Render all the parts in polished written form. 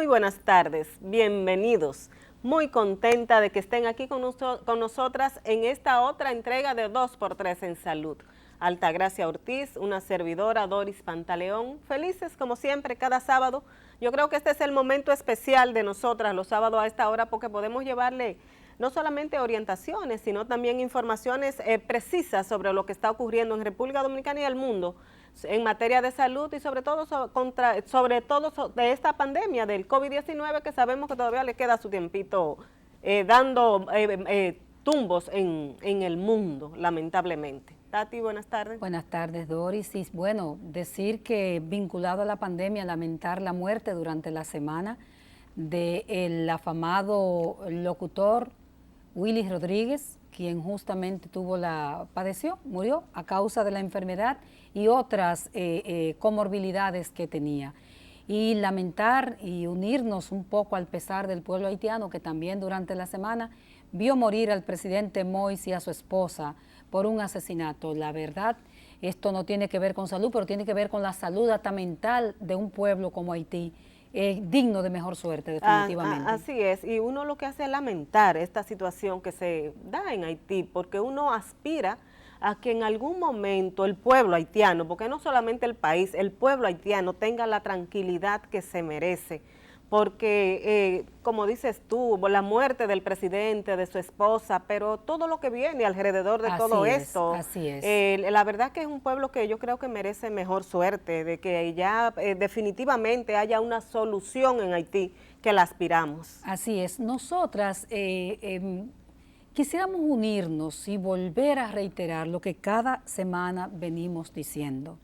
Muy buenas tardes, bienvenidos. Muy contenta de que estén aquí con nosotras en esta otra entrega de 2x3 en Salud. Altagracia Ortiz, una servidora, Doris Pantaleón, felices como siempre cada sábado. Yo creo que este es el momento especial de nosotras los sábados a esta hora porque podemos llevarle no solamente orientaciones, sino también informaciones precisas sobre lo que está ocurriendo en República Dominicana y el mundo en materia de salud y sobre todo de esta pandemia del COVID-19 que sabemos que todavía le queda su tiempito dando tumbos en el mundo, lamentablemente. Tati, buenas tardes. Buenas tardes, Doris. Y bueno, decir que vinculado a la pandemia, lamentar la muerte durante la semana del afamado locutor Willy Rodríguez, quien justamente murió a causa de la enfermedad y otras comorbilidades que tenía. Y lamentar y unirnos un poco al pesar del pueblo haitiano, que también durante la semana vio morir al presidente Moïse y a su esposa por un asesinato. La verdad, esto no tiene que ver con salud, pero tiene que ver con la salud hasta mental de un pueblo como Haití, digno de mejor suerte, definitivamente. Así es, y uno lo que hace es lamentar esta situación que se da en Haití, porque uno aspira a que en algún momento el pueblo haitiano, porque no solamente el país, el pueblo haitiano tenga la tranquilidad que se merece, porque como dices tú, la muerte del presidente, de su esposa, pero todo lo que viene alrededor de todo esto. Así es. La verdad que es un pueblo que yo creo que merece mejor suerte, de que ya definitivamente haya una solución en Haití, que la aspiramos. Así es. Nosotras quisiéramos unirnos y volver a reiterar lo que cada semana venimos diciendo.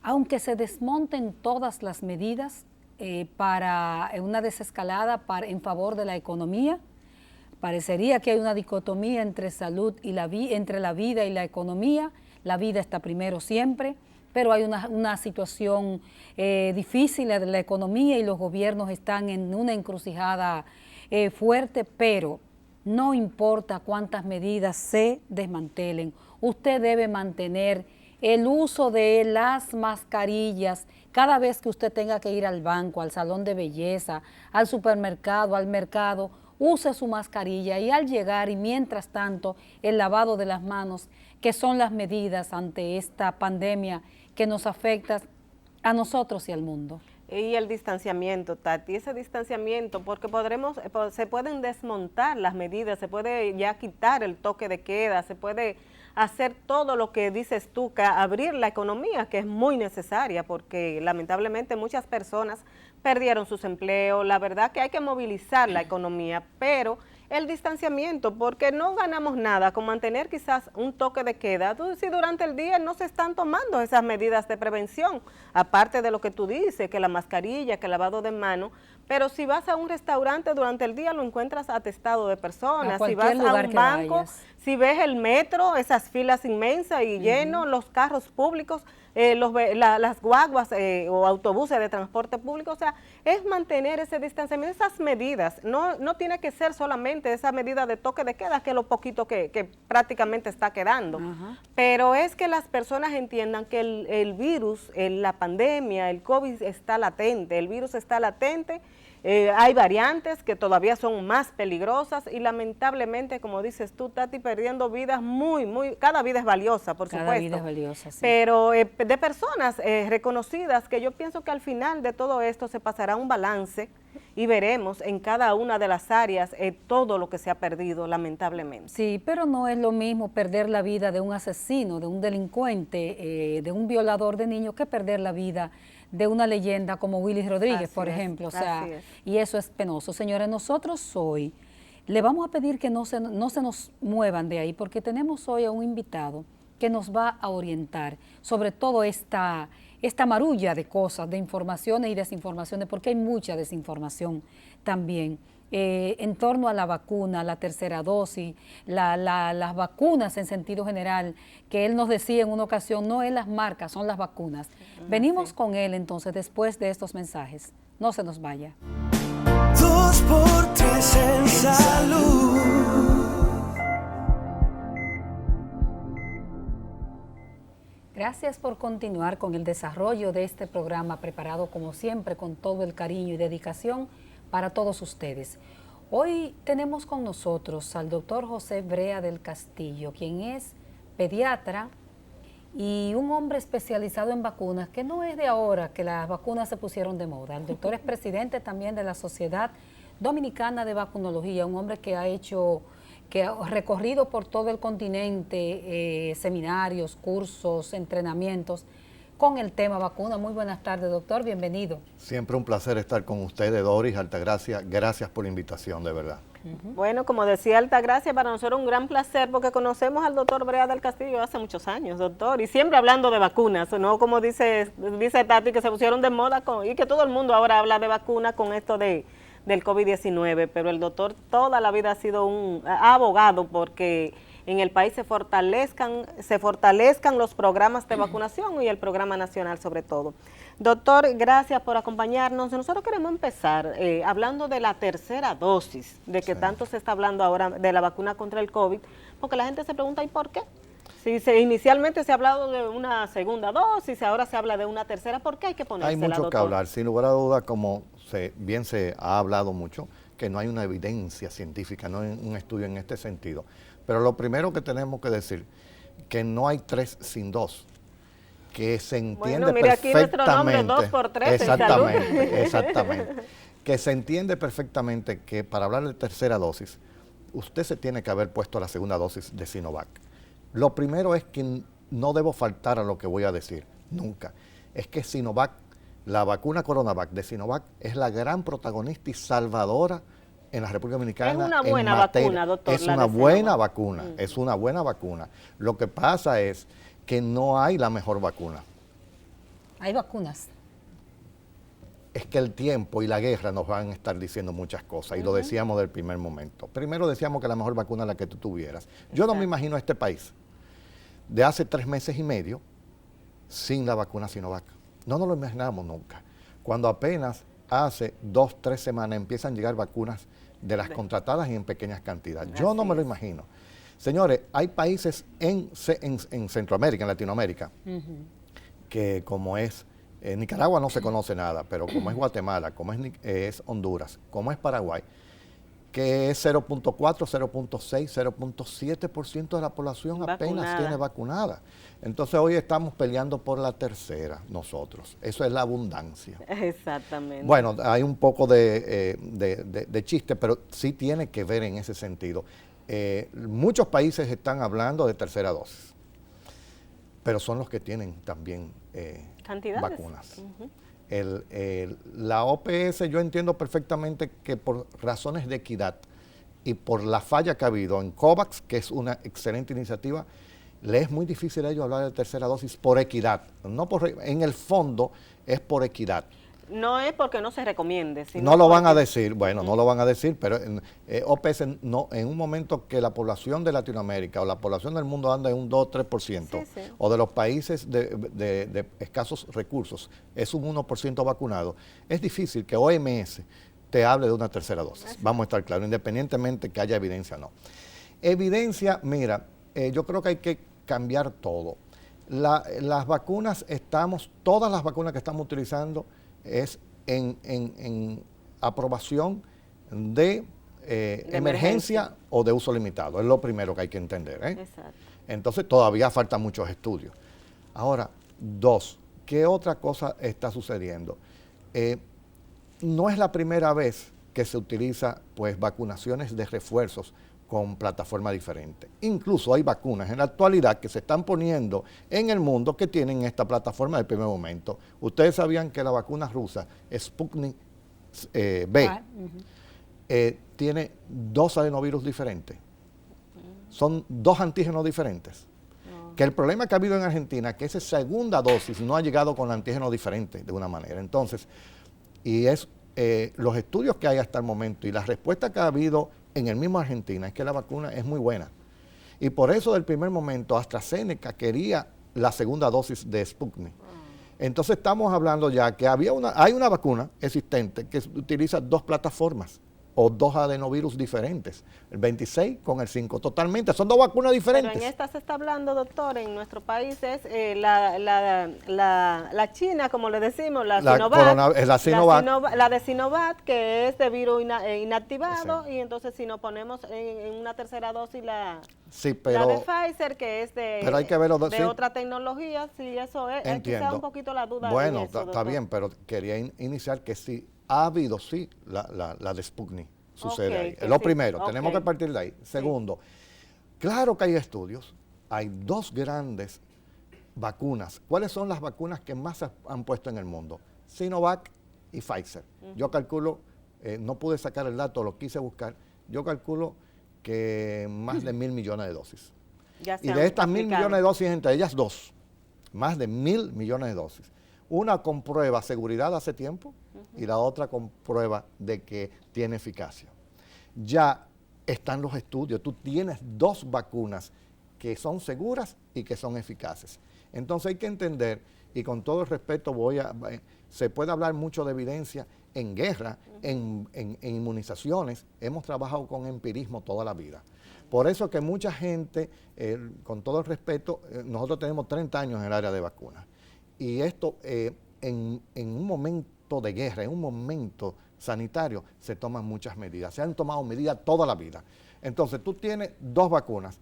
Aunque se desmonten todas las medidas para una desescalada en favor de la economía, parecería que hay una dicotomía entre salud y entre la vida y la economía. La vida está primero siempre, pero hay una situación difícil de la economía y los gobiernos están en una encrucijada fuerte, pero no importa cuántas medidas se desmantelen, usted debe mantener el uso de las mascarillas cada vez que usted tenga que ir al banco, al salón de belleza, al supermercado, al mercado. Use su mascarilla y al llegar y mientras tanto el lavado de las manos, que son las medidas ante esta pandemia que nos afecta a nosotros y al mundo. Y el distanciamiento, Tati, ese distanciamiento, porque se pueden desmontar las medidas, se puede ya quitar el toque de queda, se puede hacer todo lo que dices tú, que abrir la economía, que es muy necesaria, porque lamentablemente muchas personas perdieron sus empleos. La verdad que hay que movilizar la economía, pero el distanciamiento, porque no ganamos nada con mantener quizás un toque de queda. Si durante el día no se están tomando esas medidas de prevención, aparte de lo que tú dices, que la mascarilla, que el lavado de manos, pero si vas a un restaurante durante el día lo encuentras atestado de personas, si vas a un banco, si ves el metro, esas filas inmensas y llenos, los carros públicos, las guaguas o autobuses de transporte público, o sea, es mantener ese distanciamiento, esas medidas, no tiene que ser solamente esa medida de toque de queda, que es lo poquito que prácticamente está quedando, pero es que las personas entiendan que el virus, la pandemia, el COVID está latente, el virus está latente. Hay variantes que todavía son más peligrosas y lamentablemente, como dices tú, Tati, perdiendo vidas cada vida es valiosa, por supuesto. Cada vida es valiosa, sí. Pero de personas reconocidas, que yo pienso que al final de todo esto se pasará un balance y veremos en cada una de las áreas todo lo que se ha perdido, lamentablemente. Sí, pero no es lo mismo perder la vida de un asesino, de un delincuente, de un violador de niños, que perder la vida de una leyenda como Willy Rodríguez, por ejemplo. O sea, y eso es penoso. Señores, nosotros hoy le vamos a pedir que no se nos muevan de ahí, porque tenemos hoy a un invitado que nos va a orientar sobre todo esta marulla de cosas, de informaciones y desinformaciones, porque hay mucha desinformación también en torno a la vacuna, la tercera dosis, las vacunas en sentido general, que él nos decía en una ocasión, no es las marcas, son las vacunas. Venimos con él entonces después de estos mensajes. No se nos vaya. 2x3 en salud. Gracias por continuar con el desarrollo de este programa preparado como siempre con todo el cariño y dedicación para todos ustedes. Hoy tenemos con nosotros al doctor José Brea del Castillo, quien es pediatra y un hombre especializado en vacunas, que no es de ahora que las vacunas se pusieron de moda. El doctor es presidente también de la Sociedad Dominicana de Vacunología, un hombre que ha recorrido por todo el continente seminarios, cursos, entrenamientos con el tema vacuna. Muy buenas tardes, doctor, bienvenido. Siempre un placer estar con ustedes, Doris, Altagracia. Gracias por la invitación, de verdad. Bueno, como decía Altagracia, para nosotros un gran placer porque conocemos al doctor Brea del Castillo hace muchos años, doctor, y siempre hablando de vacunas, no como dice Tati, que se pusieron de moda y que todo el mundo ahora habla de vacunas con esto del COVID-19, pero el doctor toda la vida ha abogado porque en el país se fortalezcan los programas de vacunación y el programa nacional sobre todo. Doctor, gracias por acompañarnos. Nosotros queremos empezar hablando de la tercera dosis, de que tanto se está hablando ahora de la vacuna contra el COVID, porque la gente se pregunta, ¿y por qué? Si inicialmente se ha hablado de una segunda dosis, ahora se habla de una tercera, ¿por qué hay que ponérsela, Hay mucho doctor? que hablar, sin lugar a duda, como bien se ha hablado mucho, que no hay una evidencia científica, no hay un estudio en este sentido. Pero lo primero que tenemos que decir, que no hay 3 sin 2, que se entiende mira, aquí nuestro nombre, 2 por 3 en salud. Exactamente. Que se entiende perfectamente que para hablar de tercera dosis, usted se tiene que haber puesto la segunda dosis de Sinovac. Lo primero es que no debo faltar a lo que voy a decir, nunca. Es que Sinovac, la vacuna Coronavac de Sinovac, es la gran protagonista y salvadora en la República Dominicana. Es una buena vacuna, doctor. Es una buena vacuna, es una buena vacuna. Lo que pasa es que no hay la mejor vacuna. Hay vacunas. Es que el tiempo y la guerra nos van a estar diciendo muchas cosas, y lo decíamos del primer momento. Primero decíamos que la mejor vacuna es la que tú tuvieras. Yo no me imagino este país de hace 3 meses y medio sin la vacuna Sinovac. No nos lo imaginamos nunca. Cuando apenas hace 2, 3 semanas empiezan a llegar vacunas de las contratadas y en pequeñas cantidades. Yo no me lo imagino. Señores, hay países en Centroamérica, en Latinoamérica, que como es Nicaragua no se conoce nada, pero como es Guatemala, como es Honduras, como es Paraguay, que es 0.4, 0.6, 0.7% de la población apenas tiene vacunada. Entonces hoy estamos peleando por la tercera nosotros. Eso es la abundancia. Exactamente. Bueno, hay un poco de chiste, pero sí tiene que ver en ese sentido. Muchos países están hablando de tercera dosis, pero son los que tienen también vacunas. La OPS, yo entiendo perfectamente que por razones de equidad y por la falla que ha habido en COVAX, que es una excelente iniciativa, le es muy difícil a ellos hablar de tercera dosis por equidad. En el fondo es por equidad. No es porque no se recomiende. Sino no lo van a decir, bueno, no lo van a decir, pero OPS no, en un momento que la población de Latinoamérica o la población del mundo anda en un 2 o 3%, o de los países de escasos recursos es un 1% vacunado, es difícil que OMS te hable de una tercera dosis. Vamos a estar claros, independientemente que haya evidencia o no. Evidencia, mira, yo creo que hay que cambiar todo. Las vacunas todas las vacunas que estamos utilizando es en aprobación de emergencia o de uso limitado. Es lo primero que hay que entender. Exacto. Entonces todavía faltan muchos estudios. Ahora, 2, ¿qué otra cosa está sucediendo? No es la primera vez que se utiliza vacunaciones de refuerzos con plataforma diferente. Incluso hay vacunas en la actualidad que se están poniendo en el mundo que tienen esta plataforma del primer momento. Ustedes sabían que la vacuna rusa Sputnik V tiene 2 adenovirus diferentes. Son 2 antígenos diferentes. Que el problema que ha habido en Argentina es que esa segunda dosis no ha llegado con antígenos diferentes de una manera. Entonces, los estudios que hay hasta el momento y la respuesta que ha habido en el mismo Argentina es que la vacuna es muy buena. Y por eso del primer momento AstraZeneca quería la segunda dosis de Sputnik. Entonces estamos hablando ya que hay una vacuna existente que utiliza 2 plataformas. o 2 adenovirus diferentes, el 26 con el 5, totalmente, son 2 vacunas diferentes. Pero en esta se está hablando, doctor, en nuestro país es la China, como le decimos, la Sinovac, la de Sinovac, que es de virus inactivado, sí. Y entonces si nos ponemos en una tercera dosis la de Pfizer, que es de otra tecnología, si eso es, entiendo. Quizá un poquito la duda. Bueno, está bien, pero quería iniciar que sí. Ha habido, sí, la de Sputnik, sucede ahí. Lo primero, tenemos que partir de ahí. Segundo, claro que hay estudios, hay 2 grandes vacunas. ¿Cuáles son las vacunas que más se han puesto en el mundo? Sinovac y Pfizer. Yo calculo, no pude sacar el dato, lo quise buscar, yo calculo que más de 1.000 millones de dosis. Y de estas 1.000 millones de dosis, entre ellas 2, más de 1.000 millones de dosis. Una con prueba de seguridad hace tiempo y la otra con prueba de que tiene eficacia. Ya están los estudios, tú tienes 2 vacunas que son seguras y que son eficaces. Entonces hay que entender, y con todo el respeto se puede hablar mucho de evidencia en guerra, en inmunizaciones, hemos trabajado con empirismo toda la vida. Por eso que mucha gente, con todo el respeto, nosotros tenemos 30 años en el área de vacunas. Y esto, en un momento de guerra, en un momento sanitario, se toman muchas medidas. Se han tomado medidas toda la vida. Entonces, tú tienes 2 vacunas.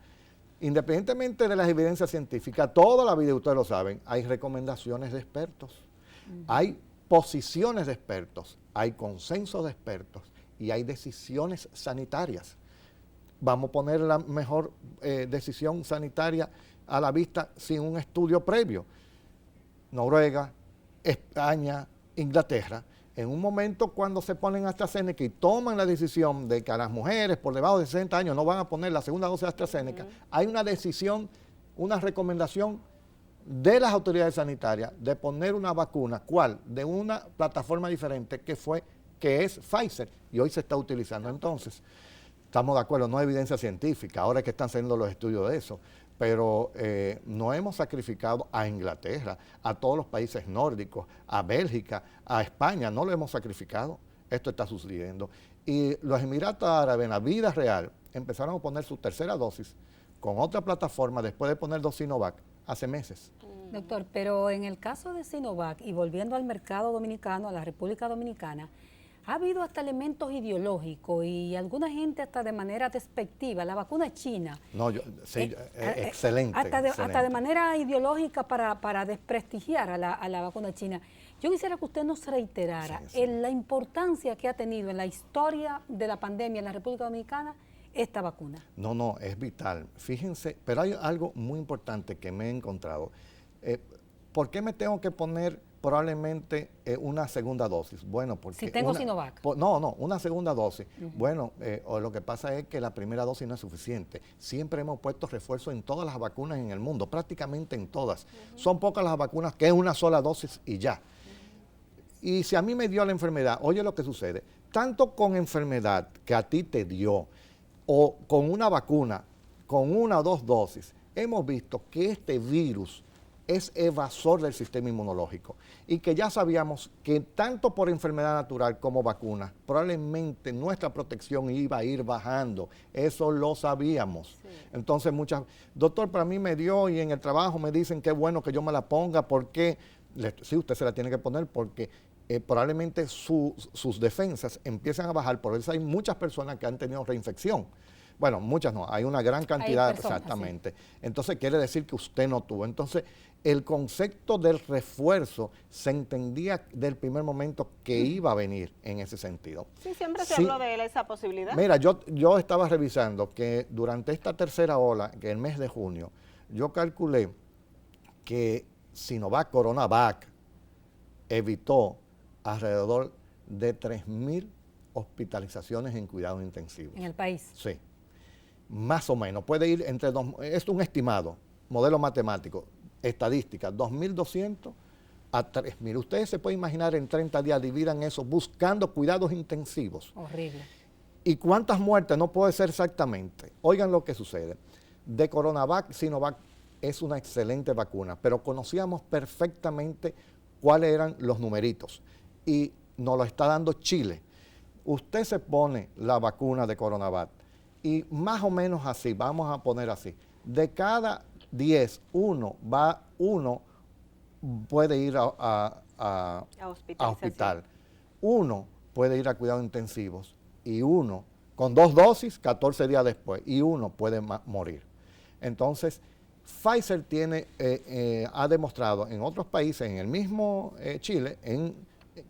Independientemente de las evidencias científicas, toda la vida, ustedes lo saben, hay recomendaciones de expertos, hay posiciones de expertos, hay consensos de expertos y hay decisiones sanitarias. Vamos a poner la mejor decisión sanitaria a la vista sin un estudio previo. Noruega, España, Inglaterra, en un momento cuando se ponen AstraZeneca y toman la decisión de que a las mujeres por debajo de 60 años no van a poner la segunda dosis de AstraZeneca, hay una decisión, una recomendación de las autoridades sanitarias de poner una vacuna, ¿cuál? De una plataforma diferente que es Pfizer, y hoy se está utilizando. Entonces, estamos de acuerdo, no hay evidencia científica, ahora es que están haciendo los estudios de eso, pero no hemos sacrificado a Inglaterra, a todos los países nórdicos, a Bélgica, a España, no lo hemos sacrificado, esto está sucediendo. Y los Emiratos Árabes en la vida real empezaron a poner su tercera dosis con otra plataforma después de poner 2 Sinovac hace meses. Doctor, pero en el caso de Sinovac, y volviendo al mercado dominicano, a la República Dominicana, ha habido hasta elementos ideológicos y alguna gente hasta de manera despectiva. La vacuna china. No, excelente, hasta de manera ideológica para desprestigiar a la vacuna china. Yo quisiera que usted nos reiterara la importancia que ha tenido en la historia de la pandemia en la República Dominicana esta vacuna. No, es vital. Fíjense, pero hay algo muy importante que me he encontrado. ¿Por qué me tengo que poner probablemente una segunda dosis? Bueno, porque... Si tengo Sinovac. Una segunda dosis. Bueno, lo que pasa es que la primera dosis no es suficiente. Siempre hemos puesto refuerzo en todas las vacunas en el mundo, prácticamente en todas. Son pocas las vacunas que es una sola dosis y ya. Y si a mí me dio la enfermedad, oye lo que sucede, tanto con enfermedad que a ti te dio, o con una vacuna, con 1 o 2 dosis, hemos visto que este virus es evasor del sistema inmunológico y que ya sabíamos que tanto por enfermedad natural como vacuna, probablemente nuestra protección iba a ir bajando, eso lo sabíamos. Sí. Entonces doctor, para mí me dio y en el trabajo me dicen que es bueno que yo me la ponga porque, sí, usted se la tiene que poner porque probablemente sus defensas empiezan a bajar, por eso hay muchas personas que han tenido reinfección. Bueno, muchas no, hay una gran cantidad, exactamente. Sí. Entonces quiere decir que usted no tuvo. Entonces, el concepto del refuerzo se entendía del primer momento que iba a venir en ese sentido. Sí, siempre se habló de esa posibilidad. Mira, yo estaba revisando que durante esta tercera ola, que el mes de junio, yo calculé que Sinovac, Coronavac, evitó alrededor de 3.000 hospitalizaciones en cuidados intensivos. ¿En el país? Sí. Más o menos, puede ir entre es un estimado, modelo matemático, estadística, 2.200 a 3.000. Ustedes se pueden imaginar en 30 días dividan eso buscando cuidados intensivos. Horrible. ¿Y cuántas muertes? No puede ser exactamente. Oigan lo que sucede. De Coronavac, Sinovac es una excelente vacuna, pero conocíamos perfectamente cuáles eran los numeritos y nos lo está dando Chile. usted se pone la vacuna de Coronavac y más o menos así, vamos a poner así, de cada 10, uno puede ir a hospital, uno puede ir a cuidados intensivos y uno, con 2 dosis, 14 días después, y uno puede morir. Entonces, Pfizer ha demostrado en otros países, en el mismo Chile,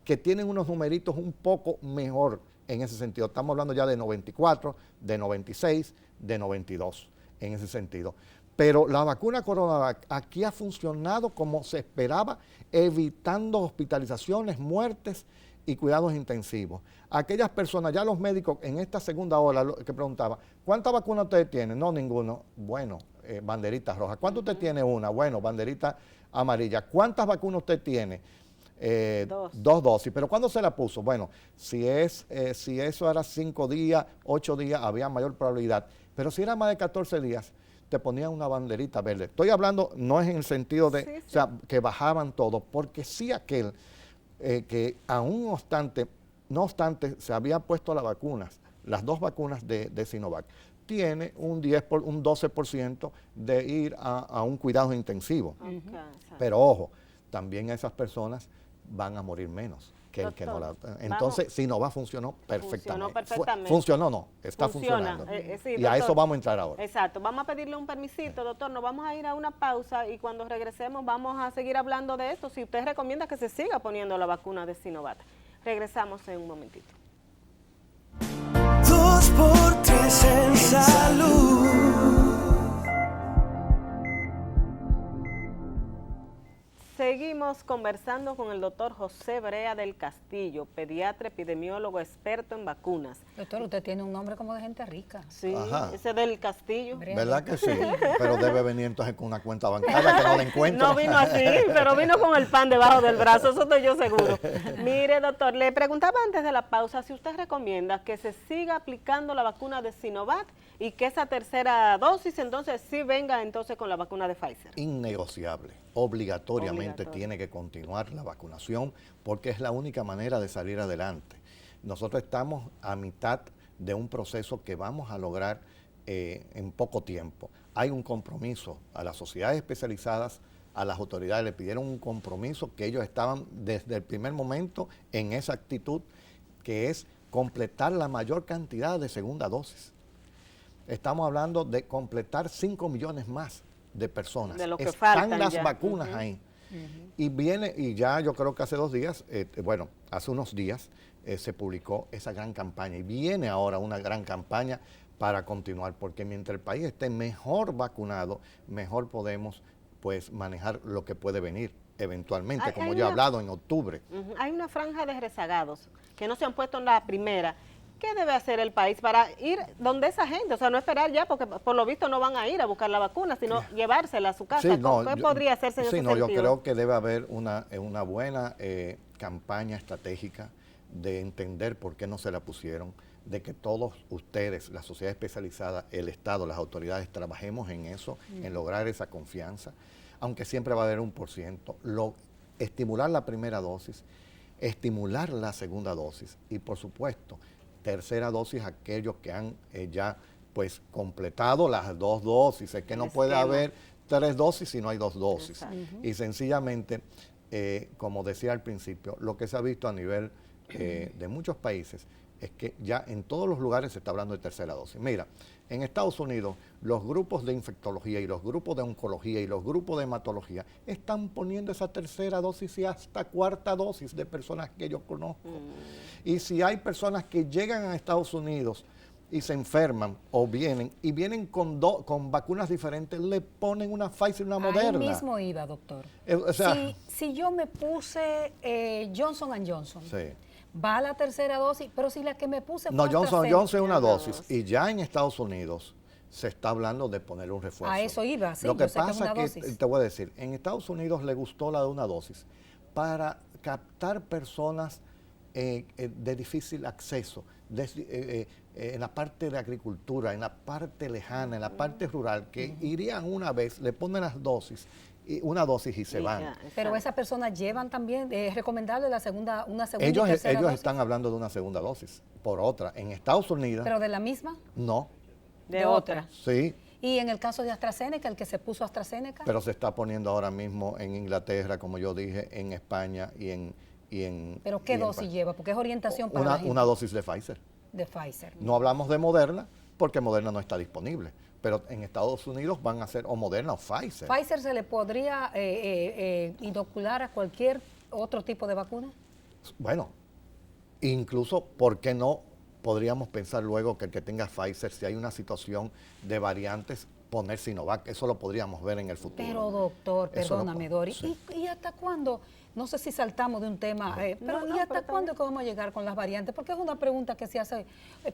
que tienen unos numeritos un poco mejor en ese sentido. Estamos hablando ya de 94, de 96, de 92 en ese sentido. Pero la vacuna Coronavac aquí ha funcionado como se esperaba, evitando hospitalizaciones, muertes y cuidados intensivos. Aquellas personas, ya los médicos en esta segunda ola que preguntaban, ¿cuántas vacunas ustedes tienen? No, ninguno. Bueno, banderita roja. ¿Cuánto usted tiene? Una. Bueno, banderita amarilla. ¿Cuántas vacunas usted tiene? 2 dosis. ¿Pero cuándo se la puso? Bueno, si eso era 5 días, 8 días, había mayor probabilidad. Pero si era más de 14 días, te ponían una banderita verde. Estoy hablando, no es en el sentido de, sí. O sea, que bajaban todo, porque sí aquel que aún no obstante, se había puesto las vacunas, las 2 vacunas de Sinovac, tiene un 12% de ir a un cuidado intensivo. Pero ojo, también esas personas van a morir menos que el que no la... Entonces, Sinovac funcionó perfectamente. Funcionó, no, está funcionando. Sí, y doctor, a eso vamos a entrar ahora. Exacto, vamos a pedirle un permisito, doctor, nos vamos a ir a una pausa y cuando regresemos vamos a seguir hablando de esto. Si usted recomienda que se siga poniendo la vacuna de Sinovac. Regresamos en un momentito. 2 por 3 en salud. Seguimos conversando con el doctor José Brea del Castillo, pediatra, epidemiólogo, experto en vacunas. Doctor, usted tiene un nombre como de gente rica. Sí, Ajá. Ese del Castillo. ¿Verdad que sí? Pero debe venir entonces con una cuenta bancaria que no la encuentro. No vino así, pero vino con el pan debajo del brazo, eso estoy yo seguro. Mire, doctor, le preguntaba antes de la pausa si usted recomienda que se siga aplicando la vacuna de Sinovac y que esa tercera dosis entonces sí venga entonces con la vacuna de Pfizer. Innegociable, obligatoriamente tiene que continuar la vacunación porque es la única manera de salir adelante. Nosotros estamos a mitad de un proceso que vamos a lograr en poco tiempo. Hay un compromiso a las sociedades especializadas, a las autoridades, le pidieron un compromiso que ellos estaban desde el primer momento en esa actitud, que es completar la mayor cantidad de segunda dosis. Estamos hablando de completar 5 millones más de personas. De lo que están faltan las ya. vacunas ahí. Y viene, y ya yo creo que hace 2 días, hace unos días se publicó esa gran campaña y viene ahora una gran campaña para continuar, porque mientras el país esté mejor vacunado, mejor podemos pues manejar lo que puede venir eventualmente, como yo he hablado en octubre. Hay una franja de rezagados que no se han puesto en la primera. ¿Qué debe hacer el país para ir donde esa gente? O sea, no esperar ya, porque por lo visto no van a ir a buscar la vacuna, sino llevársela a su casa. Sí, no, ¿Qué podría hacerse en ese sentido? Yo creo que debe haber una buena campaña estratégica de entender por qué no se la pusieron, de que todos ustedes, la sociedad especializada, el Estado, las autoridades, trabajemos en eso, en lograr esa confianza, aunque siempre va a haber un %, estimular la primera dosis, estimular la segunda dosis y, por supuesto, tercera dosis aquellos que han ya pues completado las 2 dosis. Es que no puede haber 3 dosis si no hay 2 dosis. Y sencillamente, como decía al principio, lo que se ha visto a nivel de muchos países es que ya en todos los lugares se está hablando de tercera dosis. Mira, en Estados Unidos los grupos de infectología y los grupos de oncología y los grupos de hematología están poniendo esa tercera dosis y hasta 4ª dosis de personas que yo conozco. Y si hay personas que llegan a Estados Unidos y se enferman o vienen con vacunas diferentes, le ponen una Pfizer y una Moderna. Ahí mismo iba, doctor. O sea, si yo me puse Johnson & Johnson, sí. va a la tercera dosis, pero si la que me puse fue No, Johnson & Johnson es una dosis. dosis y ya en Estados Unidos se está hablando de poner un refuerzo. A eso iba, sí. Lo que yo sé pasa que es una que, dosis. te voy a decir, en Estados Unidos le gustó la de una dosis para captar personas de difícil acceso, en la parte de agricultura, en la parte lejana, en la parte rural, que irían una vez, le ponen las dosis una dosis y se Y van. ya, Pero exacto. esas personas llevan también, es recomendable una segunda y Ellos tercera dosis, están hablando de una segunda dosis, por otra. En Estados Unidos, pero de la misma, no, de otra. sí, y en el caso de AstraZeneca, el que se puso AstraZeneca, pero se está poniendo ahora mismo en Inglaterra, como yo dije, en España y en... pero ¿qué y en dosis lleva? Porque es orientación para la una, gente una dosis de Pfizer. de Pfizer. No hablamos de Moderna, porque Moderna no está disponible. Pero en Estados Unidos van a ser o Moderna o Pfizer. ¿Pfizer se le podría inocular a cualquier otro tipo de vacuna? Bueno, incluso, ¿por qué no podríamos pensar luego que el que tenga Pfizer, si hay una situación de variantes, poner Sinovac? Eso lo podríamos ver en el futuro. Pero doctor, Eso lo perdóname, po- Dori, sí. ¿y hasta cuándo? No sé si saltamos de un tema, pero No, ¿y no, hasta pero está cuándo es que vamos a llegar con las variantes? Porque es una pregunta que se hace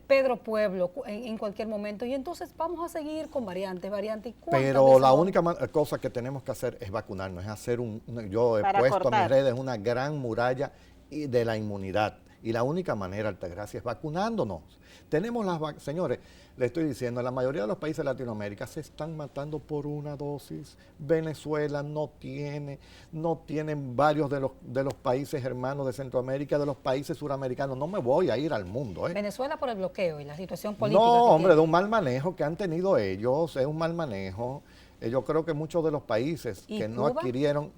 Pedro Pueblo en cualquier momento. Y entonces vamos a seguir con variantes. ¿Y cuántas Pero veces la vamos? única cosa que tenemos que hacer es vacunarnos, es hacer yo he Para puesto en cortar. mis redes una gran muralla de la inmunidad. Y la única manera, Altagracia, es vacunándonos. Tenemos señores, le estoy diciendo, la mayoría de los países de Latinoamérica se están matando por una dosis. Venezuela no tienen varios de los países hermanos de Centroamérica, de los países suramericanos. No me voy a ir al mundo, ¿eh? Venezuela por el bloqueo y la situación política. No, que hombre, tiene. de un mal manejo que han tenido ellos, es un mal manejo. Yo creo que muchos de los países ¿Y que no Cuba? adquirieron,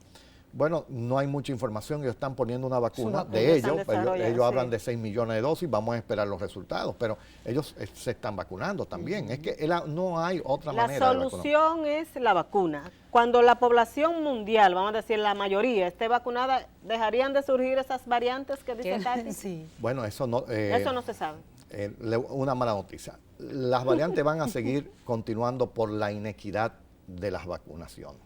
bueno, no hay mucha información, ellos están poniendo una vacuna vacuna de están ellos, desarrollando, ellos hablan sí. de 6 millones de dosis, vamos a esperar los resultados, pero ellos se están vacunando también. Es que no hay otra La manera de vacunar. solución es la vacuna. Cuando la población mundial, vamos a decir la mayoría, esté vacunada, ¿dejarían de surgir esas variantes que dice Tati? Sí. Bueno, eso no... Eso no se sabe. Una mala noticia. Las variantes van a seguir continuando por la inequidad de las vacunaciones.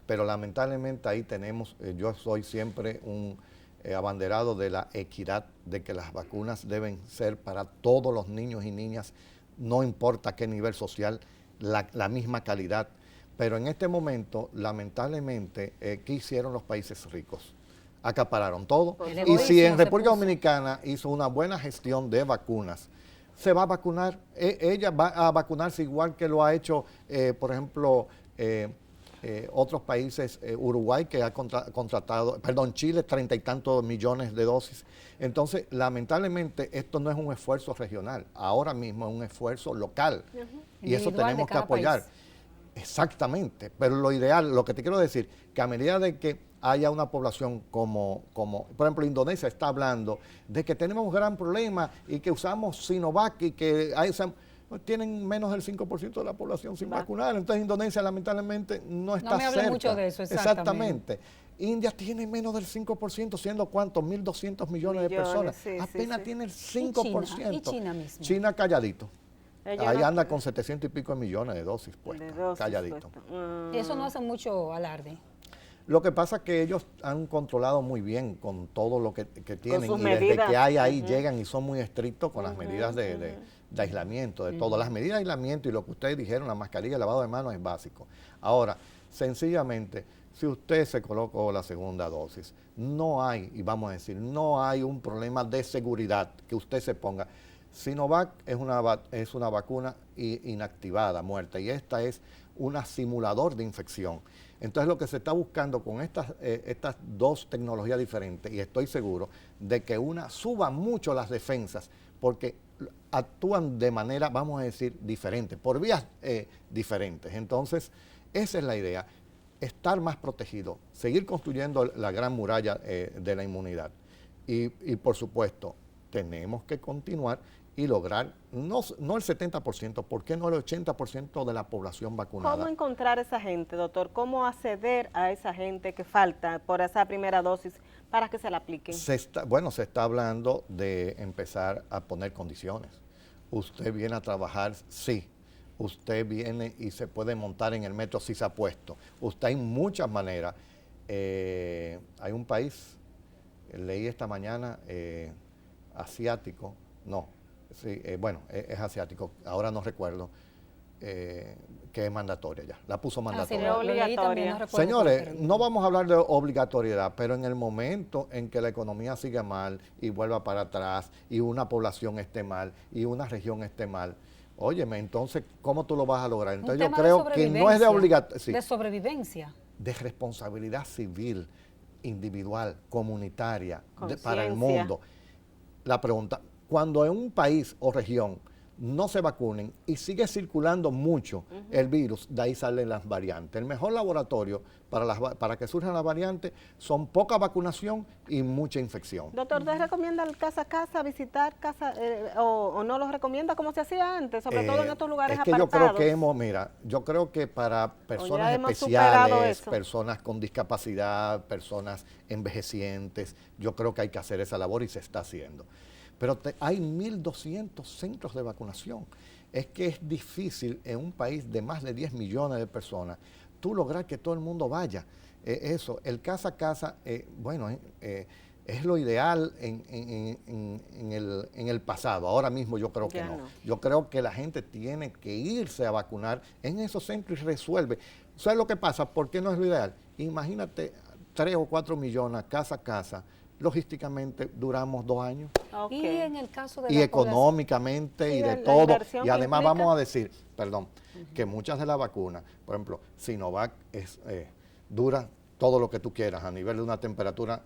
Pero lamentablemente ahí tenemos, yo soy siempre un abanderado de la equidad, de que las vacunas deben ser para todos los niños y niñas, no importa qué nivel social, la misma calidad. Pero en este momento, lamentablemente, ¿qué hicieron los países ricos? Acapararon todo. El Y egoísmo si en se República puso. Dominicana hizo una buena gestión de vacunas, se va a vacunar, ella va a vacunarse igual que lo ha hecho, por ejemplo, otros países, Uruguay, que ha contratado, perdón, Chile, 30 y tantos millones de dosis. Entonces, lamentablemente, esto no es un esfuerzo regional, ahora mismo es un esfuerzo local. Y eso Individual de tenemos que cada apoyar. país. Exactamente, pero lo ideal, lo que te quiero decir, que a medida de que haya una población como, por ejemplo, Indonesia está hablando de que tenemos un gran problema y que usamos Sinovac y que tienen menos del 5% de la población sin vacunar. Entonces Indonesia lamentablemente no está me hable cerca. mucho de eso, Exactamente. India tiene menos del 5%, siendo ¿cuántos? 1.200 millones de personas. Sí, sí, Apenas sí. tiene el China? 5%. ¿Y China mismo? China calladito. Ellos Ahí no- anda con 700 y pico de millones de dosis de puestas, dosis calladito. puestas. Y eso no hace mucho alarde. Lo que pasa es que ellos han controlado muy bien con todo lo que tienen sus y desde medidas. que hay ahí llegan y son muy estrictos con las medidas de aislamiento, de todo. Las medidas de aislamiento y lo que ustedes dijeron, la mascarilla, el lavado de manos es básico. Ahora, sencillamente, si usted se colocó la segunda dosis, no hay, y vamos a decir, no hay un problema de seguridad que usted se ponga. Sinovac es una vacuna inactivada, muerta, y esta es un simulador de infección. Entonces lo que se está buscando con estas dos tecnologías diferentes, y estoy seguro de que una suba mucho las defensas, porque actúan de manera, vamos a decir, diferente, por vías diferentes. Entonces, esa es la idea, estar más protegido, seguir construyendo la gran muralla de la inmunidad. Y por supuesto, tenemos que continuar y lograr, no el 70%, ¿por qué no el 80% de la población vacunada? ¿Cómo encontrar esa gente, doctor? ¿Cómo acceder a esa gente que falta por esa primera dosis para que se la apliquen? Se está hablando de empezar a poner condiciones. Usted viene a trabajar, sí. Usted viene y se puede montar en el metro si se ha puesto. Usted hay muchas maneras. Hay un país, leí esta mañana, asiático, no, sí, bueno, es asiático, ahora no recuerdo, que es mandatoria ya, la puso Sí, mandatoria. lo leí también, no recuerdo Señores, cuál, pero- no vamos a hablar de obligatoriedad, pero en el momento en que la economía siga mal y vuelva para atrás y una población esté mal y una región esté mal, óyeme, entonces, ¿cómo tú lo vas a lograr? Un Entonces yo tema de creo que no es de sobrevivencia, obligatorio. de sobrevivencia. de responsabilidad civil, individual, comunitaria, para el Conciencia. mundo. La pregunta, cuando en un país o región no se vacunen y sigue circulando mucho el virus, de ahí salen las variantes. El mejor laboratorio para que surjan las variantes son poca vacunación y mucha infección. Doctor, ¿usted recomienda el casa a casa, visitar casa, o no lo recomienda como se hacía antes, sobre todo en estos lugares es que apartados? yo creo que para personas hemos superado especiales, eso. personas con discapacidad, personas envejecientes, yo creo que hay que hacer esa labor y se está haciendo. Pero hay 1.200 centros de vacunación. Es que es difícil en un país de más de 10 millones de personas, tú lograr que todo el mundo vaya. El casa a casa, es lo ideal en el pasado. Ahora mismo yo creo que Ya no. no. Yo creo que la gente tiene que irse a vacunar en esos centros y resuelve. ¿Sabes lo que pasa? ¿Por qué no es lo ideal? Imagínate 3 o 4 millones casa a casa. Logísticamente duramos 2 años. Ok. Y en el caso de Y la económicamente Sí, y de la todo. inversión Y que además implica. vamos a decir, que muchas de las vacunas, por ejemplo, Sinovac dura todo lo que tú quieras a nivel de una temperatura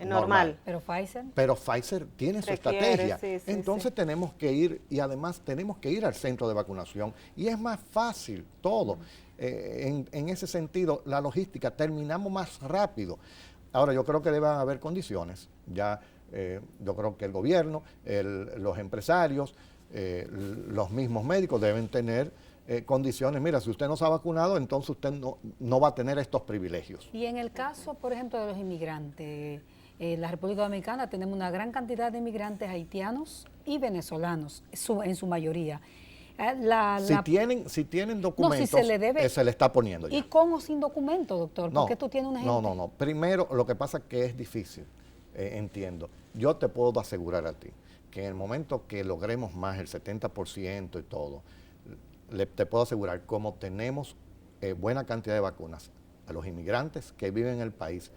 normal. Pero Pfizer, Pero Pfizer tiene su Requiere, estrategia. sí, sí, Entonces sí. tenemos que ir, y además tenemos que ir al centro de vacunación. Y es más fácil todo. En ese sentido, la logística, terminamos más rápido. Ahora, yo creo que deben haber condiciones. Ya yo creo que el gobierno, los empresarios, los mismos médicos deben tener condiciones. Mira, si usted no se ha vacunado, entonces usted no va a tener estos privilegios. y en el caso, por ejemplo, de los inmigrantes, en la República Dominicana tenemos una gran cantidad de inmigrantes haitianos y venezolanos, en su mayoría. Si tienen documentos, se le debe- se le está poniendo ya. ¿Y con o sin documento, doctor? Porque tú tienes una gente... No. Primero, lo que pasa es que es difícil, entiendo. Yo te puedo asegurar a ti que en el momento que logremos más el 70% y todo, te puedo asegurar, como tenemos buena cantidad de vacunas, a los inmigrantes que viven en el país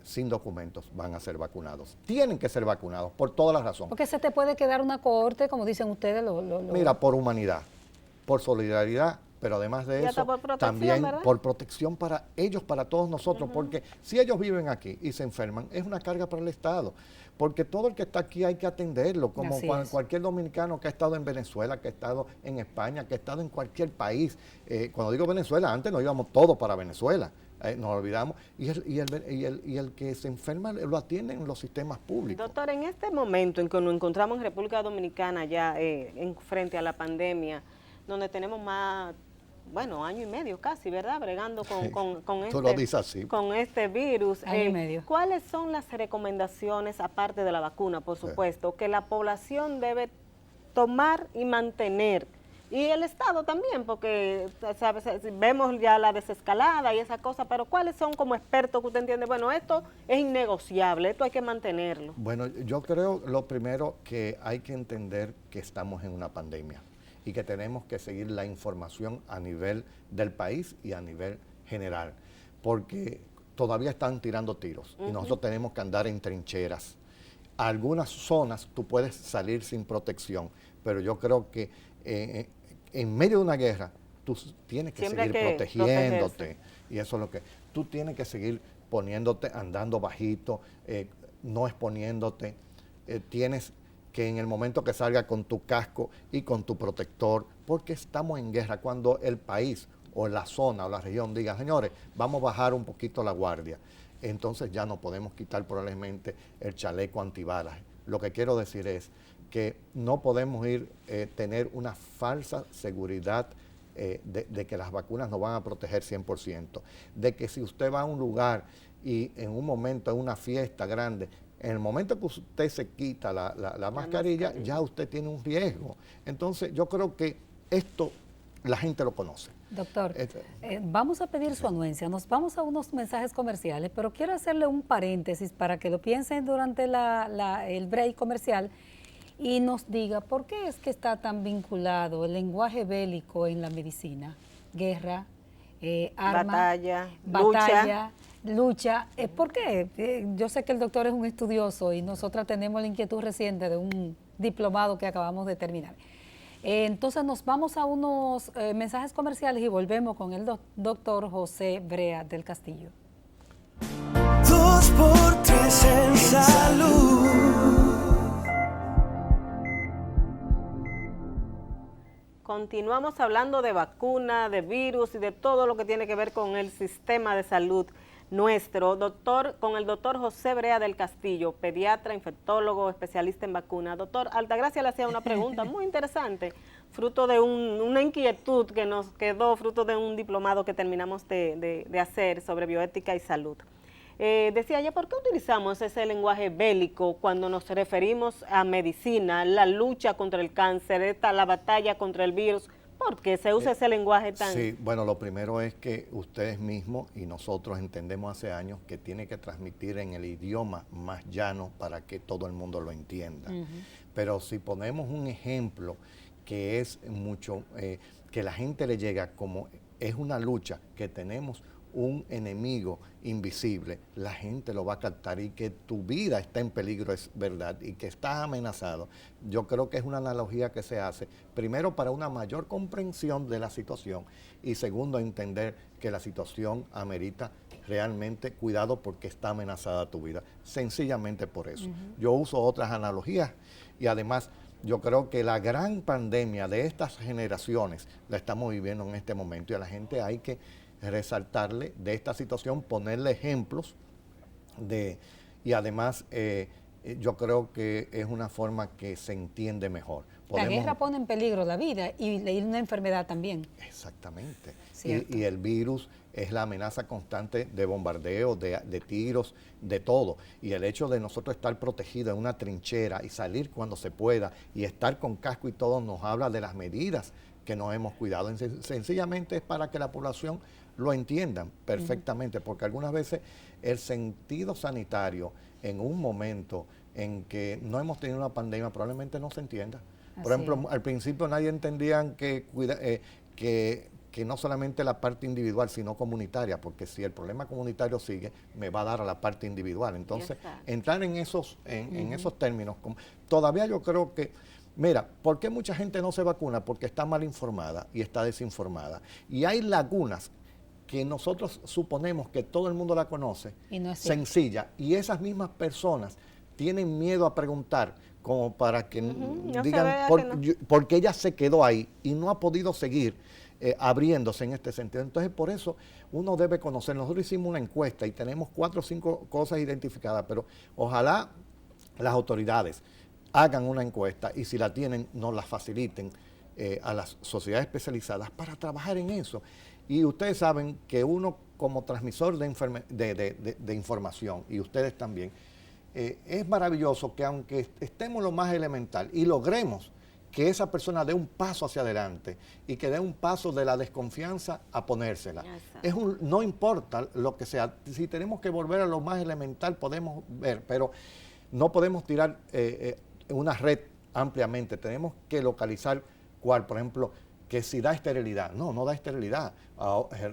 sin documentos van a ser vacunados. Tienen que ser vacunados por todas las razones. Porque se te puede quedar una cohorte, como dicen ustedes. Mira, por humanidad, por solidaridad, pero además de Y eso, hasta por protección, también ¿verdad? por protección para ellos, para todos nosotros, porque si ellos viven aquí y se enferman, es una carga para el Estado, porque todo el que está aquí hay que atenderlo, como Así es. cualquier dominicano que ha estado en Venezuela, que ha estado en España, que ha estado en cualquier país. Cuando digo Venezuela, antes nos íbamos todos para Venezuela. Nos olvidamos, y el que se enferma lo atienden en los sistemas públicos. Doctor, en este momento en que nos encontramos en República Dominicana ya frente a la pandemia, donde tenemos más, año y medio casi, ¿verdad? Bregando con Tú lo dices así. con este virus. Año y medio. ¿Cuáles son las recomendaciones, aparte de la vacuna, por supuesto, que la población debe tomar y mantener? Y el Estado también, porque ¿sabes? Vemos ya la desescalada y esa cosa, pero ¿cuáles son como expertos que usted entiende? Bueno, esto es innegociable, esto hay que mantenerlo. Bueno, yo creo lo primero que hay que entender que estamos en una pandemia y que tenemos que seguir la información a nivel del país y a nivel general, porque todavía están tirando tiros y nosotros tenemos que andar en trincheras. Algunas zonas tú puedes salir sin protección, pero yo creo que en medio de una guerra tú tienes que Siempre seguir hay que protegiéndote. protegerse. Y eso es lo que tú tienes que seguir poniéndote, andando bajito, no exponiéndote. Tienes que en el momento que salga con tu casco y con tu protector, porque estamos en guerra. Cuando el país o la zona o la región diga, señores, vamos a bajar un poquito la guardia, entonces ya no podemos quitar probablemente el chaleco antibalas. Lo que quiero decir es que no podemos tener una falsa seguridad de que las vacunas nos van a proteger 100%, de que si usted va a un lugar y en un momento, en una fiesta grande, en el momento que usted se quita la mascarilla, ya usted tiene un riesgo. Entonces yo creo que esto la gente lo conoce. Doctor, vamos a pedir su anuencia, nos vamos a unos mensajes comerciales, pero quiero hacerle un paréntesis para que lo piensen durante el break comercial y nos diga por qué es que está tan vinculado el lenguaje bélico en la medicina. Guerra, arma, batalla, lucha. ¿Por qué? Yo sé que el doctor es un estudioso y nosotras tenemos la inquietud reciente de un diplomado que acabamos de terminar. Entonces nos vamos a unos mensajes comerciales y volvemos con el doctor José Brea del Castillo. 2x3 en salud. Continuamos hablando de vacuna, de virus y de todo lo que tiene que ver con el sistema de salud nuestro. Con el doctor José Brea del Castillo, pediatra, infectólogo, especialista en vacuna. Doctor, Altagracia le hacía una pregunta muy interesante, fruto de una inquietud que nos quedó, fruto de un diplomado que terminamos de hacer sobre bioética y salud. Decía ella, ¿por qué utilizamos ese lenguaje bélico cuando nos referimos a medicina, la lucha contra el cáncer, la batalla contra el virus? ¿Por qué se usa ese lenguaje tan...? Sí, bueno, lo primero es que ustedes mismos y nosotros entendemos hace años que tiene que transmitir en el idioma más llano para que todo el mundo lo entienda. Pero si ponemos un ejemplo que es mucho, que la gente le llega como es una lucha que tenemos un enemigo invisible, la gente lo va a captar, y que tu vida está en peligro es verdad y que estás amenazado. Yo creo que es una analogía que se hace, primero para una mayor comprensión de la situación y segundo entender que la situación amerita realmente cuidado porque está amenazada tu vida, sencillamente por eso. Yo uso otras analogías y además yo creo que la gran pandemia de estas generaciones la estamos viviendo en este momento y a la gente hay que resaltarle de esta situación, ponerle ejemplos y además yo creo que es una forma que se entiende mejor. La guerra pone en peligro la vida y una enfermedad también. Exactamente. Y el virus es la amenaza constante de bombardeo, de tiros, de todo. Y el hecho de nosotros estar protegidos en una trinchera y salir cuando se pueda y estar con casco y todo nos habla de las medidas que nos hemos cuidado. Sencillamente es para que la población lo entiendan perfectamente, porque algunas veces el sentido sanitario en un momento en que no hemos tenido una pandemia probablemente no se entienda. Por ejemplo, al principio nadie entendía que no solamente la parte individual, sino comunitaria, porque si el problema comunitario sigue, me va a dar a la parte individual. Entonces, entrar en esos términos, todavía yo creo que, mira, ¿por qué mucha gente no se vacuna? Porque está mal informada y está desinformada. Y hay lagunas que nosotros suponemos que todo el mundo la conoce, y no es sencilla, y esas mismas personas tienen miedo a preguntar como para que digan por qué ella se quedó ahí y no ha podido seguir abriéndose en este sentido. Entonces, por eso uno debe conocer. Nosotros hicimos una encuesta y tenemos 4 o 5 cosas identificadas, pero ojalá las autoridades hagan una encuesta y si la tienen, nos la faciliten a las sociedades especializadas para trabajar en eso. Y ustedes saben que uno como transmisor de información, y ustedes también, es maravilloso que aunque estemos lo más elemental y logremos que esa persona dé un paso hacia adelante y que dé un paso de la desconfianza a ponérsela. No importa lo que sea, si tenemos que volver a lo más elemental podemos ver, pero no podemos tirar una red ampliamente, tenemos que localizar cuál, por ejemplo, que si da esterilidad. No da esterilidad.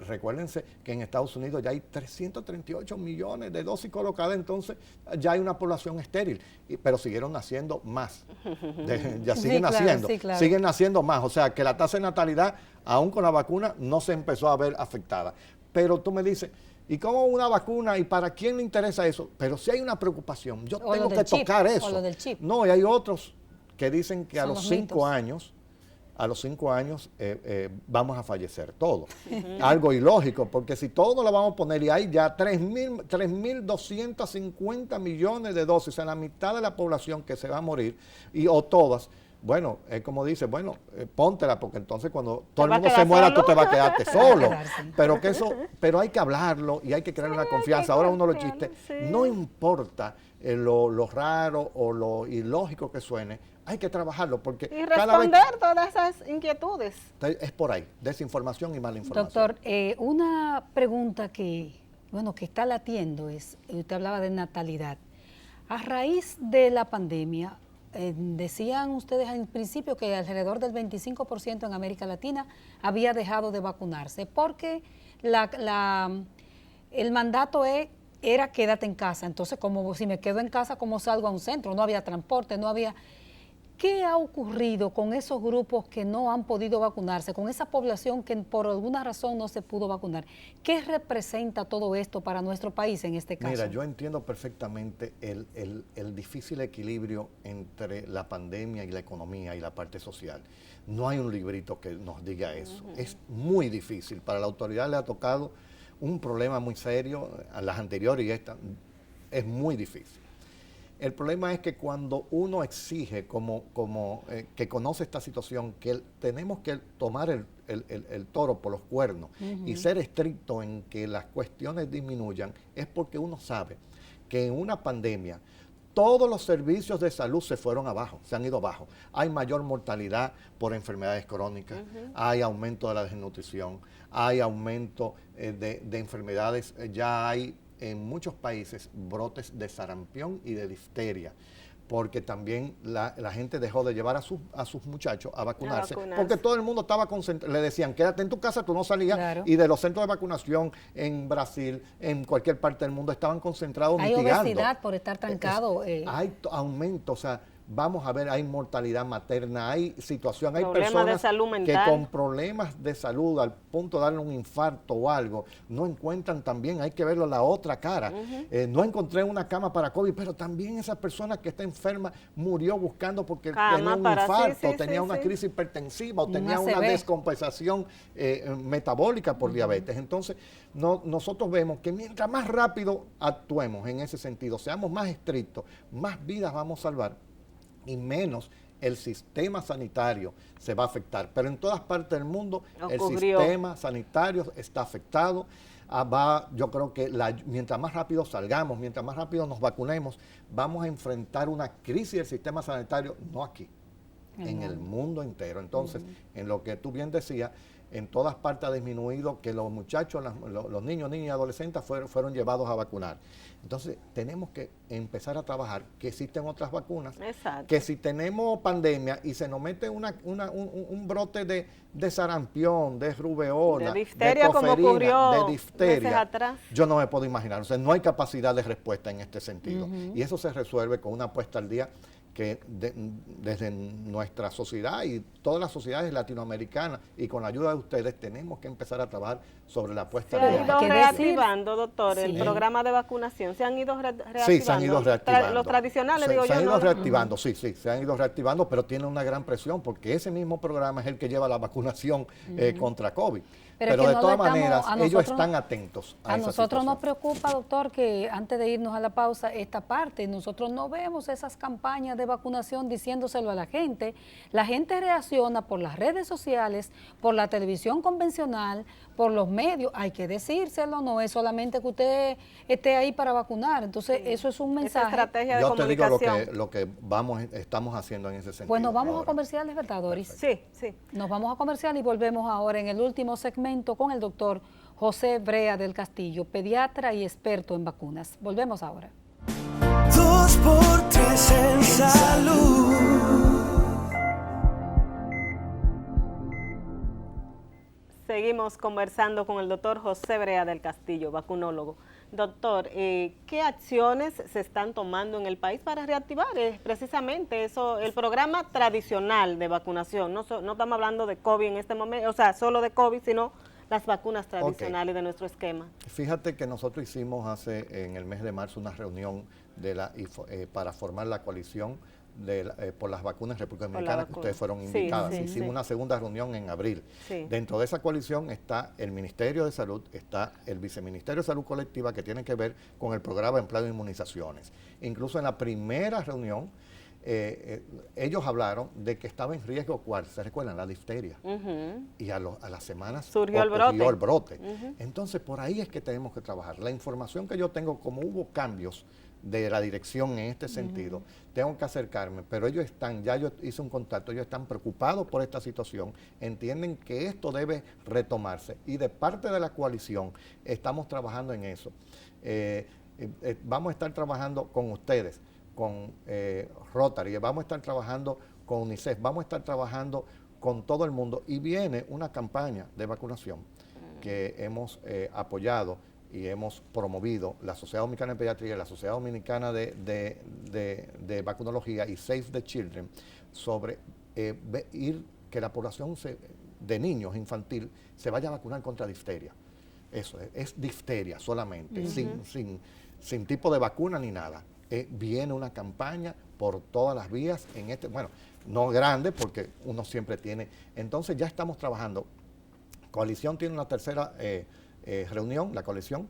Recuérdense que en Estados Unidos ya hay 338 millones de dosis colocadas, entonces ya hay una población estéril, pero siguieron naciendo más. Ya siguen naciendo, siguen naciendo más. O sea que la tasa de natalidad, aún con la vacuna, no se empezó a ver afectada. Pero tú me dices, ¿y cómo una vacuna? ¿Y para quién le interesa eso? Pero si hay una preocupación, yo tengo que tocar eso. O lo del chip. No, y hay otros que dicen que a los 5 años vamos a fallecer todos. Algo ilógico, porque si todo lo vamos a poner y hay ya 3.250 millones de dosis, o sea, la mitad de la población que se va a morir, o todas, bueno, es como dice, bueno, póntela, porque entonces cuando todo el mundo se muera, tú te vas a quedarte solo. Pero hay que hablarlo y hay que crear una confianza. Ahora uno lo chiste, no importa lo raro o lo ilógico que suene, hay que trabajarlo porque y responder todas esas inquietudes. Es por ahí, desinformación y mala información. Doctor, una pregunta que está latiendo es, usted hablaba de natalidad. A raíz de la pandemia, decían ustedes al principio que alrededor del 25% en América Latina había dejado de vacunarse porque el mandato era quédate en casa. Entonces, como si me quedo en casa, ¿cómo salgo a un centro? No había transporte, no había... ¿Qué ha ocurrido con esos grupos que no han podido vacunarse, con esa población que por alguna razón no se pudo vacunar? ¿Qué representa todo esto para nuestro país en este caso? Mira, yo entiendo perfectamente el difícil equilibrio entre la pandemia y la economía y la parte social. No hay un librito que nos diga eso. Es muy difícil. Para la autoridad le ha tocado un problema muy serio, a las anteriores y esta, es muy difícil. El problema es que cuando uno exige, que conoce esta situación, que tenemos que tomar el toro por los cuernos y ser estricto en que las cuestiones disminuyan, es porque uno sabe que en una pandemia todos los servicios de salud se fueron abajo, se han ido abajo. Hay mayor mortalidad por enfermedades crónicas, hay aumento de la desnutrición, hay aumento de enfermedades, ya hay en muchos países brotes de sarampión y de difteria, porque también la gente dejó de llevar a sus muchachos a vacunarse, porque todo el mundo estaba concentrado, le decían, quédate en tu casa, tú no salías, claro. Y de los centros de vacunación en Brasil, en cualquier parte del mundo, estaban concentrados mitigando. Hay obesidad por estar trancado. Hay aumento, o sea, vamos a ver, hay mortalidad materna, hay situación, hay problemas personas de salud mental, que con problemas de salud al punto de darle un infarto o algo, no encuentran también, hay que verlo la otra cara. No encontré una cama para COVID, pero también esa persona que está enferma murió buscando porque tenía un infarto, tenía una crisis hipertensiva o tenía una descompensación metabólica por diabetes. Entonces, nosotros vemos que mientras más rápido actuemos en ese sentido, seamos más estrictos, más vidas vamos a salvar y menos el sistema sanitario se va a afectar. Pero en todas partes del mundo el sistema sanitario está afectado. Yo creo que mientras más rápido salgamos, mientras más rápido nos vacunemos, vamos a enfrentar una crisis del sistema sanitario, no aquí, en el mundo entero. Entonces, en lo que tú bien decías, en todas partes ha disminuido que los muchachos, los niños, niñas y adolescentes fueron llevados a vacunar. Entonces, tenemos que empezar a trabajar que existen otras vacunas. Exacto. Que si tenemos pandemia y se nos mete un brote de sarampión, de rubeola, de difteria, como ocurrió de difteria, meses atrás, yo no me puedo imaginar. O sea, no hay capacidad de respuesta en este sentido. Y eso se resuelve con una puesta al día que desde nuestra sociedad y todas las sociedades latinoamericanas y con la ayuda de ustedes tenemos que empezar a trabajar sobre la puesta al día. Se ha ido reactivando, doctor, el programa de vacunación. ¿Se han ido reactivando? Sí, se han ido reactivando. Los tradicionales, digo yo. Se han ido reactivando, sí, se han ido reactivando, pero tiene una gran presión porque ese mismo programa es el que lleva la vacunación contra COVID. Pero de todas maneras, ellos están atentos a esa nosotros nos preocupa, doctor, que antes de irnos a la pausa, esta parte, nosotros no vemos esas campañas de vacunación diciéndoselo a la gente. La gente reacciona por las redes sociales, por la televisión convencional, por los medios. Hay que decírselo, no es solamente que usted esté ahí para vacunar. Entonces, eso es un mensaje. Esa estrategia de comunicación. Yo te digo lo que estamos haciendo en ese sentido. Pues nos vamos a comerciales, ¿verdad, Doris? Sí, sí. Nos vamos a comercial y volvemos ahora en el último segmento con el doctor José Brea del Castillo, pediatra y experto en vacunas. Volvemos ahora. 2x3 en salud. Seguimos conversando con el doctor José Brea del Castillo, vacunólogo. Doctor, ¿qué acciones se están tomando en el país para reactivar precisamente eso, el programa tradicional de vacunación? No estamos hablando de COVID en este momento, o sea, solo de COVID, sino las vacunas tradicionales de nuestro esquema. Fíjate que nosotros hicimos en el mes de marzo una reunión para formar la coalición por las vacunas en República Dominicana, que ustedes fueron invitadas. Hicimos una segunda reunión en abril. Dentro de esa coalición está el Ministerio de Salud, está el Viceministerio de Salud Colectiva, que tiene que ver con el programa de empleo de inmunizaciones. Incluso en la primera reunión, ellos hablaron de que estaba en riesgo, ¿cuál? ¿Se recuerdan? La difteria. Y a las semanas surgió el brote. Entonces, por ahí es que tenemos que trabajar. La información que yo tengo, como hubo cambios de la dirección en este sentido, tengo que acercarme, pero ellos ya yo hice un contacto, ellos están preocupados por esta situación, entienden que esto debe retomarse y de parte de la coalición estamos trabajando en eso. Vamos a estar trabajando con ustedes, con Rotary, vamos a estar trabajando con UNICEF, vamos a estar trabajando con todo el mundo y viene una campaña de vacunación que hemos apoyado y hemos promovido la Sociedad Dominicana de Pediatría, la Sociedad Dominicana de Vacunología y Save the Children sobre que la población de niños infantil se vaya a vacunar contra difteria. Eso es difteria solamente, sin tipo de vacuna ni nada. Viene una campaña por todas las vías bueno, no grande porque uno siempre tiene. Entonces ya estamos trabajando. Coalición tiene una tercera reunión, la coalición,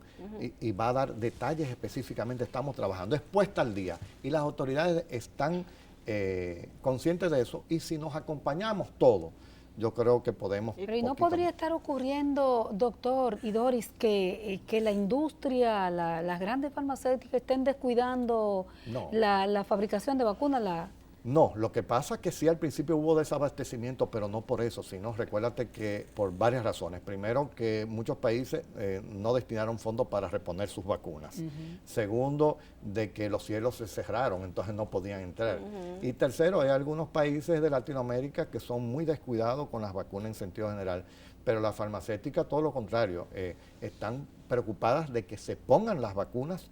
y va a dar detalles específicamente. Estamos trabajando. Es puesta al día y las autoridades están conscientes de eso, y si nos acompañamos todos, yo creo que podemos. Pero ¿y no podría estar ocurriendo, doctor y Doris, que la industria, las grandes farmacéuticas estén descuidando la fabricación de vacunas? No, lo que pasa es que sí, al principio hubo desabastecimiento, pero no por eso, sino recuérdate que por varias razones. Primero, que muchos países no destinaron fondos para reponer sus vacunas. Segundo, de que los cielos se cerraron, entonces no podían entrar. Y tercero, hay algunos países de Latinoamérica que son muy descuidados con las vacunas en sentido general, pero las farmacéuticas, todo lo contrario, están preocupadas de que se pongan las vacunas,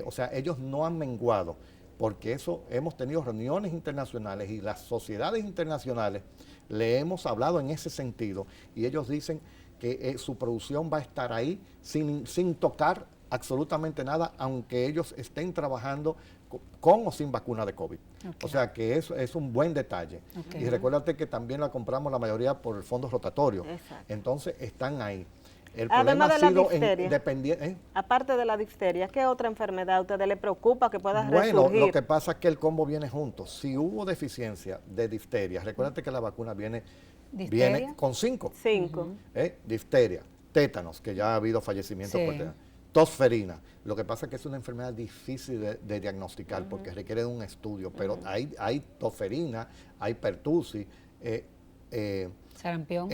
o sea, ellos no han menguado, porque eso hemos tenido reuniones internacionales y las sociedades internacionales le hemos hablado en ese sentido, y ellos dicen que su producción va a estar ahí sin tocar absolutamente nada, aunque ellos estén trabajando con o sin vacuna de COVID. O sea que eso es un buen detalle. Y recuérdate que también la compramos la mayoría por el fondo rotatorio. Entonces están ahí. El Además de la difteria, dependiente. Aparte de la difteria, ¿qué otra enfermedad a ustedes les preocupa que pueda resurgir? Bueno, lo que pasa es que el combo viene junto. Si hubo deficiencia de difteria, recuérdate que la vacuna viene con 5. Difteria, tétanos, que ya ha habido fallecimientos por tétanos, tosferina. Lo que pasa es que es una enfermedad difícil de diagnosticar porque requiere de un estudio, pero hay tosferina, hay pertussis, sarampión.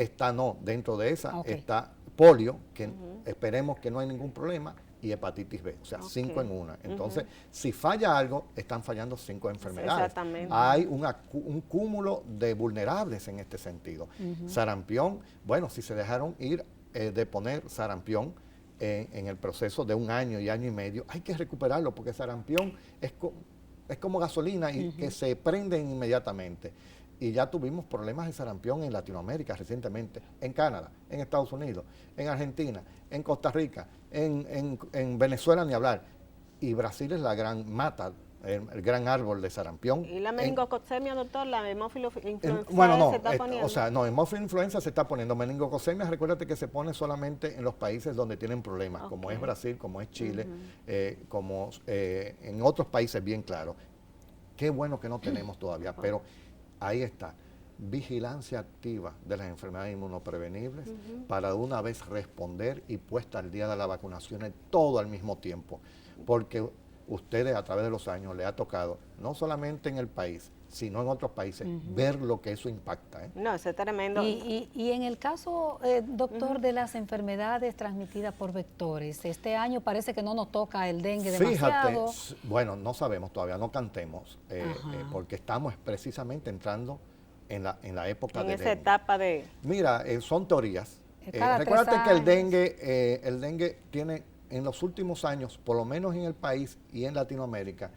Dentro de esa está polio, que esperemos que no hay ningún problema, y hepatitis B, o sea, 5 en una. Entonces, si falla algo, están fallando 5 enfermedades. Exactamente. Hay un cúmulo de vulnerables en este sentido. Sarampión, bueno, si se dejaron ir de poner sarampión en el proceso de 1 año y año y medio, hay que recuperarlo, porque sarampión es como gasolina y que se prenden inmediatamente. Y ya tuvimos problemas de sarampión en Latinoamérica recientemente, en Canadá, en Estados Unidos, en Argentina, en Costa Rica, en Venezuela ni hablar. Y Brasil es la gran mata, el gran árbol de sarampión. ¿Y la meningococcemia, doctor, la hemófilo-influenza se está poniendo? Hemófilo-influenza se está poniendo. Meningococcemia, recuérdate que se pone solamente en los países donde tienen problemas, como es Brasil, como es Chile, como en otros países, bien claro. Qué bueno que no tenemos todavía, pero ahí está, vigilancia activa de las enfermedades inmunoprevenibles para de una vez responder y puesta al día de las vacunaciones todo al mismo tiempo, porque ustedes a través de los años les ha tocado, no solamente en el país, sino en otros países, ver lo que eso impacta. No, eso es tremendo. Y en el caso, doctor, de las enfermedades transmitidas por vectores, este año parece que no nos toca el dengue demasiado. Fíjate, bueno, no sabemos todavía, no cantemos, porque estamos precisamente entrando en la época de dengue. En esa etapa de... Mira, son teorías. Recuérdate que el dengue tiene en los últimos años, por lo menos en el país y en Latinoamérica,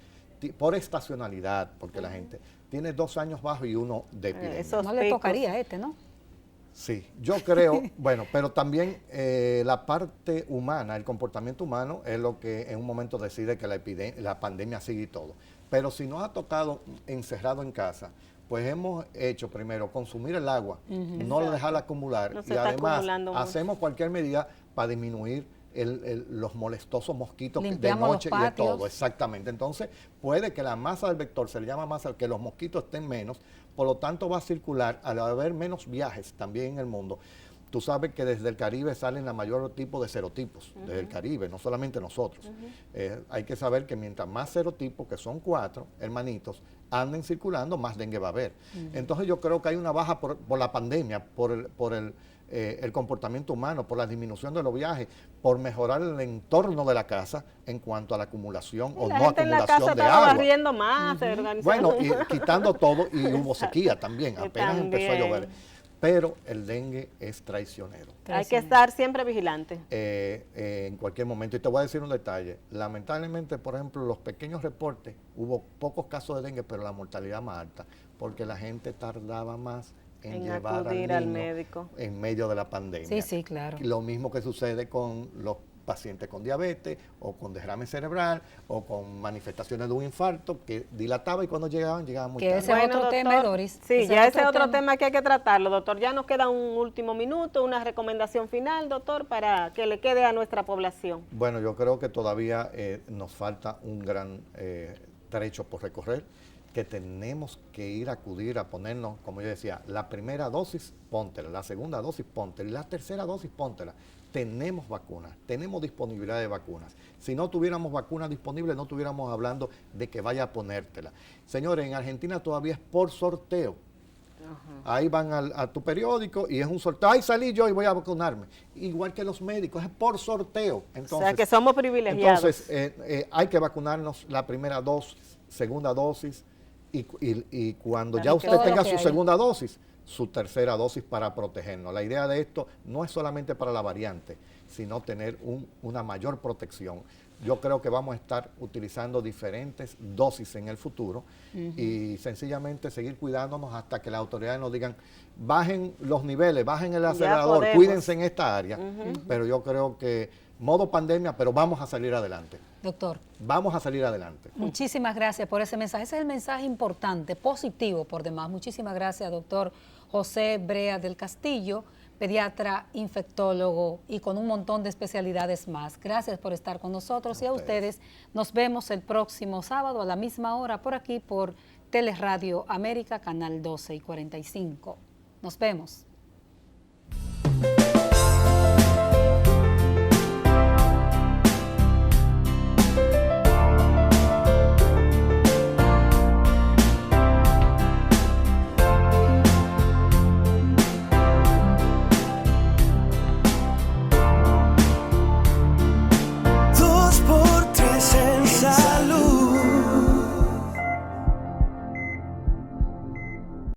por estacionalidad, porque la gente tiene 2 años bajo y 1 de epidemia. No le tocaría ¿no? Sí, yo creo, bueno, pero también la parte humana, el comportamiento humano es lo que en un momento decide que la pandemia sigue y todo. Pero si nos ha tocado encerrado en casa, pues hemos hecho primero consumir el agua, no dejarla acumular, y además hacemos cualquier medida para disminuir los molestosos mosquitos de noche y de todo, exactamente. Entonces puede que la masa del vector, se le llama masa, que los mosquitos estén menos, por lo tanto va a circular, al haber menos viajes también en el mundo. Tú sabes que desde el Caribe salen la mayor tipo de serotipos, desde el Caribe, no solamente nosotros. Hay que saber que mientras más serotipos, que son 4 hermanitos, anden circulando, más dengue va a haber. Entonces yo creo que hay una baja por la pandemia, por el comportamiento humano, por la disminución de los viajes, por mejorar el entorno de la casa en cuanto a la acumulación o no acumulación de agua. La gente en la casa estaba barriendo más, organizando. Bueno, y quitando todo, y hubo sequía también, apenas empezó a llover. pero el dengue es traicionero. Hay que estar siempre vigilante. En cualquier momento. Y te voy a decir un detalle. Lamentablemente, por ejemplo, los pequeños reportes, hubo pocos casos de dengue, pero la mortalidad más alta, porque la gente tardaba más en llevar al médico en medio de la pandemia. Sí, sí, claro. Lo mismo que sucede con los pacientes con diabetes o con derrame cerebral o con manifestaciones de un infarto que dilataba y cuando llegaban muy tarde. Ese es otro tema, Doris. Sí, ya ese es otro tema que hay que tratarlo, doctor. Ya nos queda un último minuto, una recomendación final, doctor, para que le quede a nuestra población. Bueno, yo creo que todavía nos falta un gran trecho por recorrer, que tenemos que ir a acudir a ponernos, como yo decía, la primera dosis, póntela, la segunda dosis, póntela, y la tercera dosis, póntela. Tenemos vacunas, tenemos disponibilidad de vacunas. Si no tuviéramos vacunas disponibles, no estuviéramos hablando de que vaya a ponértela. Señores, en Argentina todavía es por sorteo. Ahí van a tu periódico y es un sorteo. Ahí salí yo y voy a vacunarme. Igual que los médicos, es por sorteo. Entonces, o sea, que somos privilegiados. Entonces, hay que vacunarnos la primera dosis, segunda dosis, y cuando ya usted tenga su segunda dosis, su tercera dosis para protegernos. La idea de esto no es solamente para la variante, sino tener una mayor protección. Yo creo que vamos a estar utilizando diferentes dosis en el futuro y sencillamente seguir cuidándonos hasta que las autoridades nos digan, bajen los niveles, bajen el acelerador, cuídense en esta área. Pero yo creo que modo pandemia, pero vamos a salir adelante. Doctor. Vamos a salir adelante. Muchísimas gracias por ese mensaje. Ese es el mensaje importante, positivo por demás. Muchísimas gracias, doctor José Brea del Castillo, pediatra, infectólogo y con un montón de especialidades más. Gracias por estar con nosotros y a ustedes. Nos vemos el próximo sábado a la misma hora por aquí por Teleradio América, canal 12 y 45. Nos vemos.